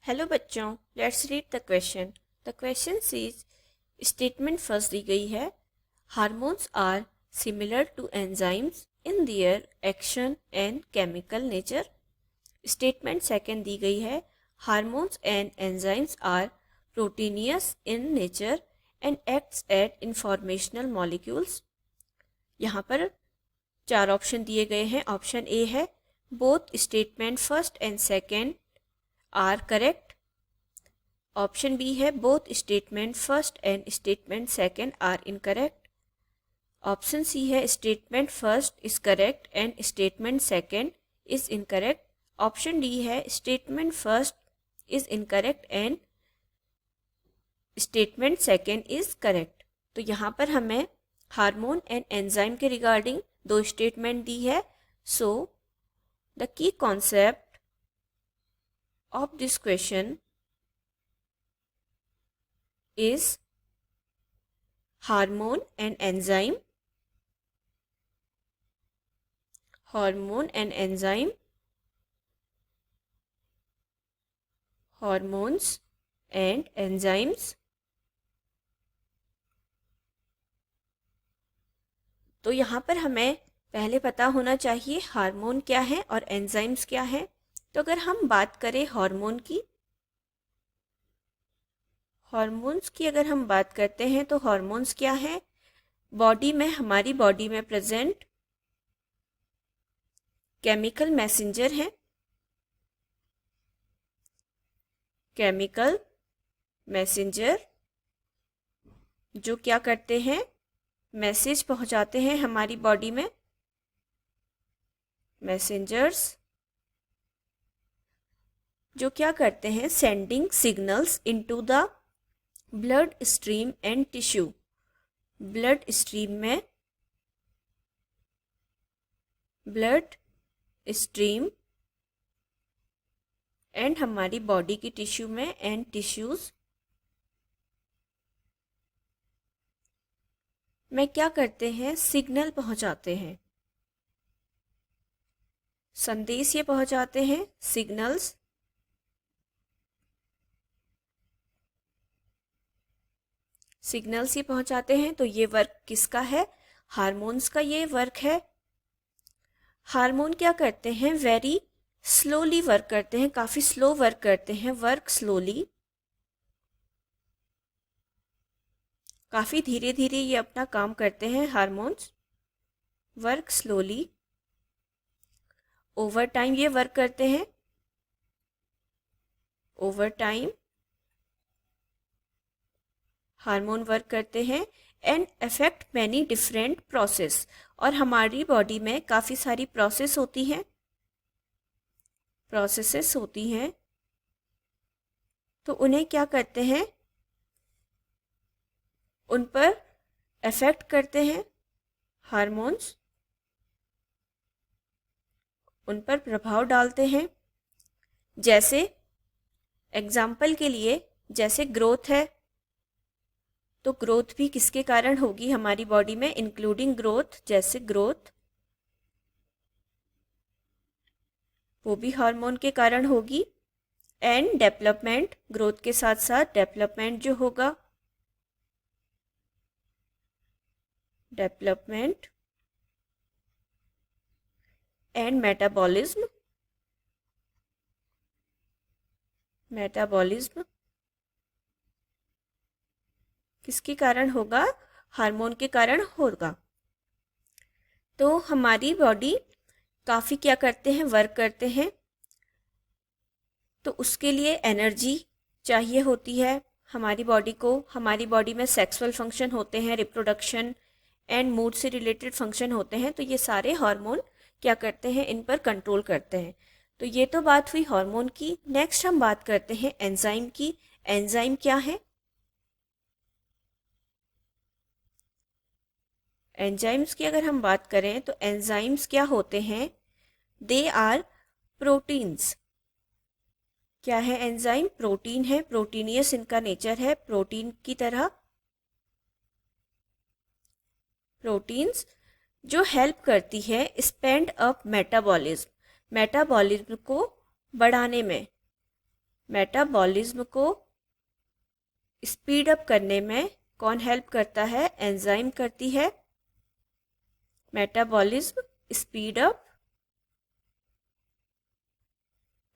Hello बच्चों, let's read the question. The question is, statement first दी गई है, hormones are similar to enzymes in their action and chemical nature. Statement second दी गई है, hormones and enzymes are proteinaceous in nature and acts at informational molecules. यहाँ पर चार option दिए गए हैं। ऑप्शन ए है, both statement first and second are correct. Option B है, both statement first and statement second are incorrect. Option C है, statement first is correct and statement second is incorrect. Option D है, statement first is incorrect and statement second is correct. तो यहाँ पर हमें hormone and enzyme के regarding दो statement दी है। So the key concept of this question is hormone and enzyme. Hormone and enzyme. Hormones and enzymes. तो यहाँ पर हमें पहले पता होना चाहिए हार्मोन क्या है और एंजाइम्स क्या है। तो अगर हम बात करें हार्मोन्स की अगर हम बात करते हैं तो हार्मोन्स क्या है, हमारी बॉडी में प्रेजेंट केमिकल मैसेंजर हैं। केमिकल मैसेंजर जो क्या करते हैं, मैसेज पहुंचाते हैं हमारी बॉडी में। मैसेंजर्स जो क्या करते हैं, sending signals into the blood stream and tissue. Blood stream में, ब्लड स्ट्रीम एंड हमारी बॉडी की टिश्यू में एंड टिश्यूज में क्या करते हैं, सिग्नल पहुंचाते हैं, संदेश ये पहुंचाते हैं, सिग्नल्स। सिग्नल्स ही पहुंचाते हैं। तो ये वर्क किसका है, हार्मोन्स का ये वर्क है। हार्मोन क्या करते हैं, वेरी स्लोली वर्क करते हैं, काफी स्लो वर्क करते हैं, वर्क स्लोली, काफी धीरे धीरे ये अपना काम करते हैं hormones, work slowly. Over time ये वर्क करते हैं, ओवर टाइम हार्मोन वर्क करते हैं and affect many different process. और हमारी बॉडी में काफ़ी सारी प्रोसेस होती हैं, प्रोसेसेस होती हैं। तो उन्हें क्या करते हैं, उन पर अफेक्ट करते हैं हार्मोन्स, उन पर प्रभाव डालते हैं। जैसे एग्जाम्पल के लिए, जैसे ग्रोथ है, तो ग्रोथ भी किसके कारण होगी हमारी बॉडी में, इंक्लूडिंग ग्रोथ, जैसे ग्रोथ वो भी हार्मोन के कारण होगी। एंड डेवलपमेंट, ग्रोथ के साथ साथ डेवलपमेंट जो होगा, डेवलपमेंट एंड मेटाबॉलिज्म, मेटाबॉलिज्म किसके कारण होगा, हार्मोन के कारण होगा। तो हमारी बॉडी काफ़ी क्या करते हैं, वर्क करते हैं। तो उसके लिए एनर्जी चाहिए होती है हमारी बॉडी को। हमारी बॉडी में सेक्सुअल फंक्शन होते हैं, रिप्रोडक्शन एंड मूड से रिलेटेड फंक्शन होते हैं। तो ये सारे हार्मोन क्या करते हैं, इन पर कंट्रोल करते हैं। तो ये तो बात हुई हार्मोन की। नेक्स्ट हम बात करते हैं एंजाइम की। एंजाइम क्या है, एंजाइम्स की अगर हम बात करें तो एंजाइम्स क्या होते हैं, दे आर प्रोटीन्स। क्या है एंजाइम, प्रोटीन है, प्रोटीनियस इनका नेचर है, प्रोटीन की तरह। प्रोटीन्स जो हेल्प करती है स्पेंड अप मेटाबॉलिज्म, मेटाबॉलिज्म को बढ़ाने में, मेटाबॉलिज्म को स्पीड अप करने में कौन हेल्प करता है? एंजाइम करती है। Metabolism speed up.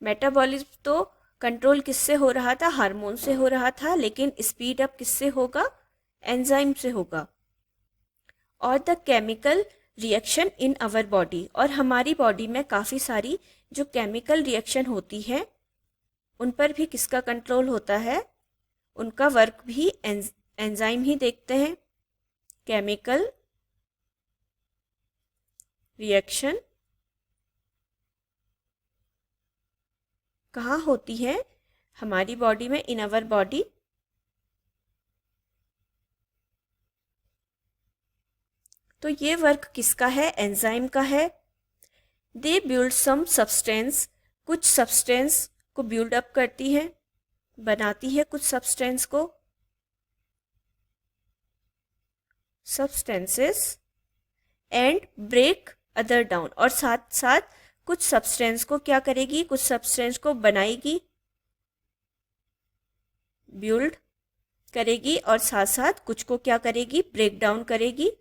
मेटाबॉलिज्म तो कंट्रोल किससे हो रहा था? हार्मोन से हो रहा था, लेकिन स्पीड अप किससे होगा? एंजाइम से होगा। और the chemical reaction in our body, और हमारी बॉडी में काफ़ी सारी जो केमिकल रिएक्शन होती है उन पर भी किसका कंट्रोल होता है? उनका वर्क भी एंजाइम ही देखते हैं। केमिकल रिएक्शन कहाँ होती है? हमारी बॉडी में, इन आवर बॉडी। तो ये वर्क किसका है? एंजाइम का है। दे बिल्ड सम सब्सटेंस, कुछ सब्सटेंस को बिल्ड अप करती है, बनाती है कुछ सब्सटेंस को, substances, and break other down, और साथ साथ कुछ सब्सटेंस को क्या करेगी? कुछ सब्सटेंस को बनाएगी, बिल्ड करेगी, और साथ साथ कुछ को क्या करेगी? ब्रेक डाउन करेगी।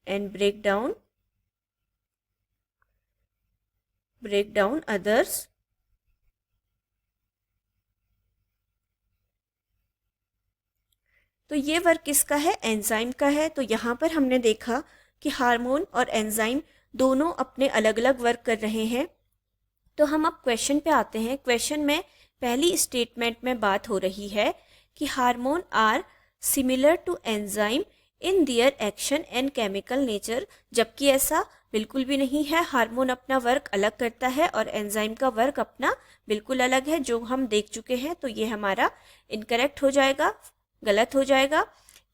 And break down others. तो ये वर्क किसका है? एंजाइम का है। तो यहाँ पर हमने देखा कि हार्मोन और एंजाइम दोनों अपने अलग अलग वर्क कर रहे हैं। तो हम अब क्वेश्चन पे आते हैं। क्वेश्चन में पहली स्टेटमेंट में बात हो रही है कि hormone are similar to enzyme in their action and chemical nature, जबकि ऐसा बिल्कुल भी नहीं है। हार्मोन अपना वर्क अलग करता है और एंजाइम का वर्क अपना बिल्कुल अलग है, जो हम देख चुके हैं। तो ये हमारा इनकरेक्ट हो जाएगा, गलत हो जाएगा।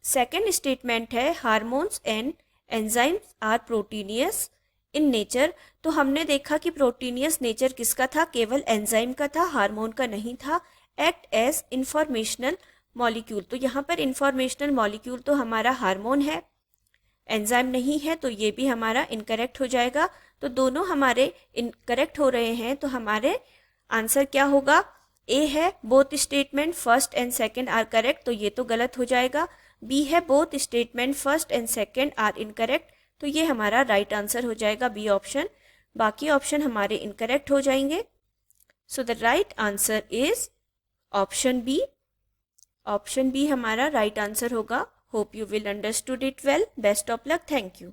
सेकेंड स्टेटमेंट है hormones and enzymes are proteinaceous in nature. तो हमने देखा कि प्रोटीनियस नेचर किसका था? केवल एंजाइम का था, हार्मोन का नहीं था। एक्ट एज इंफॉर्मेशनल मॉलिक्यूल, तो यहाँ पर इंफॉर्मेशनल मॉलिक्यूल तो हमारा हार्मोन है, एंजाइम नहीं है। तो ये भी हमारा इनकरेक्ट हो जाएगा। तो दोनों हमारे इनकरेक्ट हो रहे हैं। तो हमारे आंसर क्या होगा? ए है both statement first and second are correct, तो ये तो गलत हो जाएगा। बी है both statement first and second are incorrect, तो ये हमारा राइट आंसर हो जाएगा बी ऑप्शन। बाकी ऑप्शन हमारे इनकरेक्ट हो जाएंगे। So the right answer is option B. Option B हमारा राइट आंसर होगा। Hope you will understood it well. Best of luck. Thank you.